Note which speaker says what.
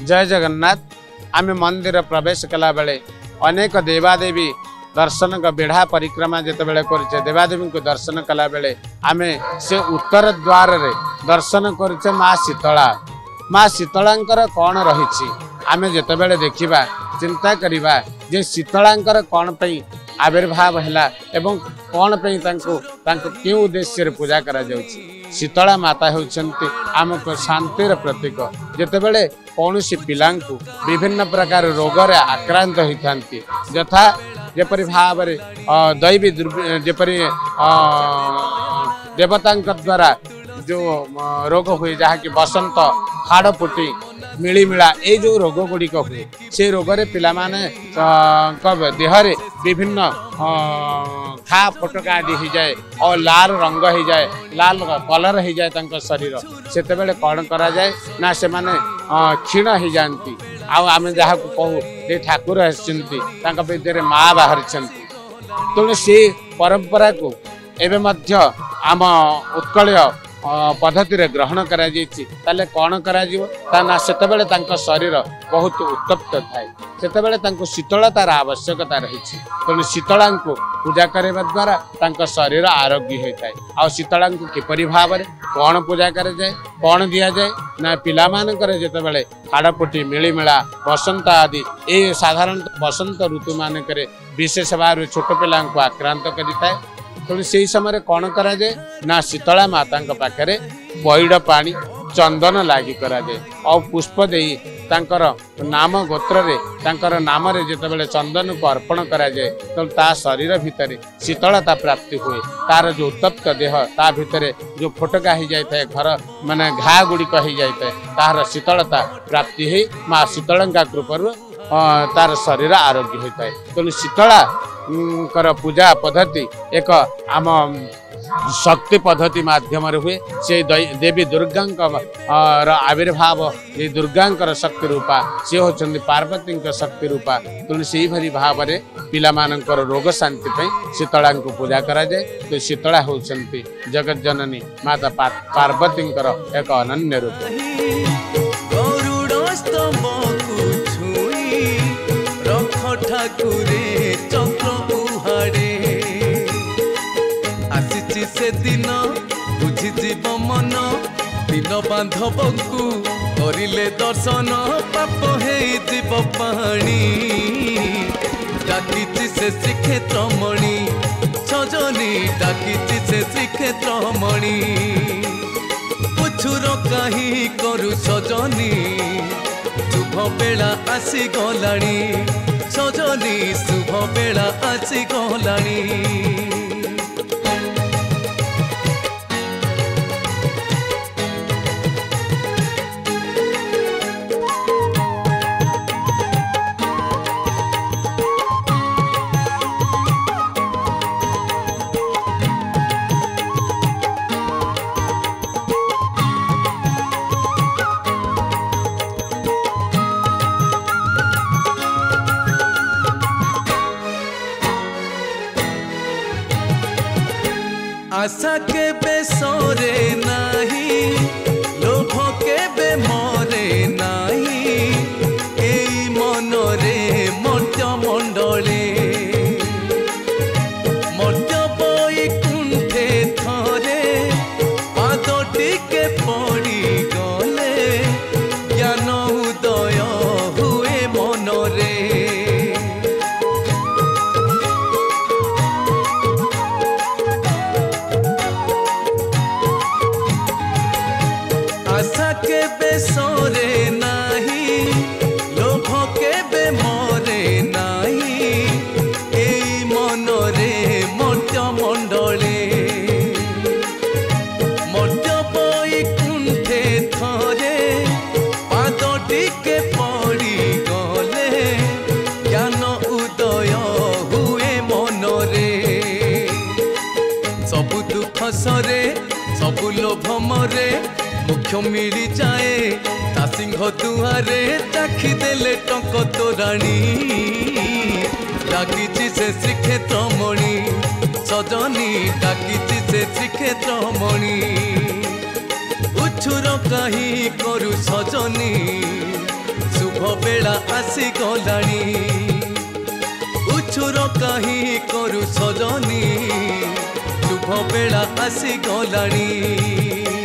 Speaker 1: जय जगन्नाथ। आम मंदिर प्रवेश कला बेले अनेक देवादेवी दर्शन बेढ़ा परिक्रमा जिते बड़े कर देवादेवी को दर्शन कला बेले आम से उत्तर द्वार रे दर्शन कर माँ शीतला। माँ शीतलांकर कौन रही आम जिते बड़े देखा चिंता करवा जे शीतलांकर कौन पे आविर्भाव है एवं कौन पे क्यों उद्देश्य पूजा करा जाउछि। शीतला माता होती आमको शांतिर प्रतीक। जितेबले कौन सी पिला विभिन्न प्रकार रोग आक्रांत होता यथा जपरी भाव दैवी जपरी देवता द्वारा जो रोग हुए जहाँकि बसंत हाड़फुटी मिलीमिला ये जो रोग गुड़िक हुए से रोगरे पिला माने देहरे विभिन्न घा फटका आदि हो जाए और लाल रंग हो जाए लाल कलर हो जाए तंक शरीर से कौन करा जाए ना से माने क्षीण हो जाती आम जहाँ को कहू ये ठाकुर आसर माँ बाहर तेणु से परंपरा को एवं आम उत्कल पद्धति ग्रहण करा ताले कौन करा ना सेतेबेले तांको शरीर बहुत उत्तप्त थाए सेतेबेले तांको शीतलतार आवश्यकता रही। तेणु शीतला को पूजा करने द्वारा तांको शरीर आरोग्य होता है। आ शीतला को किपरि भाव में कौन पूजा करे जाए कौन दिया जाए ना पिला मानकर जेतेबेले हाड़फुटी मिलीमिला बसंत आदि ये साधारण बसंत ऋतु मानक विशेष भाव छोट पिला आक्रांत करें। तेणु से समय कौन करा जाए ना शीतला माता पाखे पैड़ पानी चंदन लागी करा जाए और पुष्प दे तांकर नाम गोत्र तांकर नाम रे जेतेबेले चंदन को अर्पण करा जाए तो ता शरीर भितर शीतलता प्राप्ति हुए। तार जो उत्तप्त देह ता भितर जो फटका हो जाए घर माने घा गुड़िक हो जाए तार शीतलता प्राप्ति हो माँ शीतला कृपा तार शरीर आरोग्य होता है। तेणु शीतला कर पूजा पद्धति एक आम शक्ति पद्धति माध्यम हुए से देवी दुर्गा आविर्भाव ये दुर्गा शक्ति रूपा सी होती पार्वती शक्ति रूपा। तेणु से भरी भाव में पिला मानकर रोग शांति शीतला को पूजा करा जाए। तो शीतला होती जगत जननी माता पार्वती एक अनन्य रूप।
Speaker 2: से दिन बुझीजीव मन दिन बांधव को करिले दर्शन पाप जीव पाणी डाकी से श्रीक्षेत्र मणि छजनी डाकी से श्रीक्षेत्र मणि पुछुर कहीं करू सजनी शुभ बेला आसी गलाणी सजनी शुभ बेला आसी गलाणी। आशा के बेसरे नाही लोभ के बे मरे नाही एई मनरे मर्त्य मंडले मर्त्य बई कुंठे थरे पाद टिके पड़ी गले ज्ञान उदय हुए मनरे। आशा के बेसरे नाही लोभ के बे मरे नाही एई मनरे मर्त्य मंडले मर्त्य बई कुंठे थरे पाद टिके पड़ी गले ज्ञान उदय हुए मनरे। सबु दुख सरे सबु लोभ मरे मुख्य मिली जाए ता सिंह दुआरे चाखी देले टंक तोराणी डाकी से श्रीक्षेत्र मणि सजनी डाकी से श्रीक्षेत्र मणि उछुर कहीं करू सजनी बेला आसी गलानी उछुर कहीं करू सजनी शुभ बेला आसी गलानी।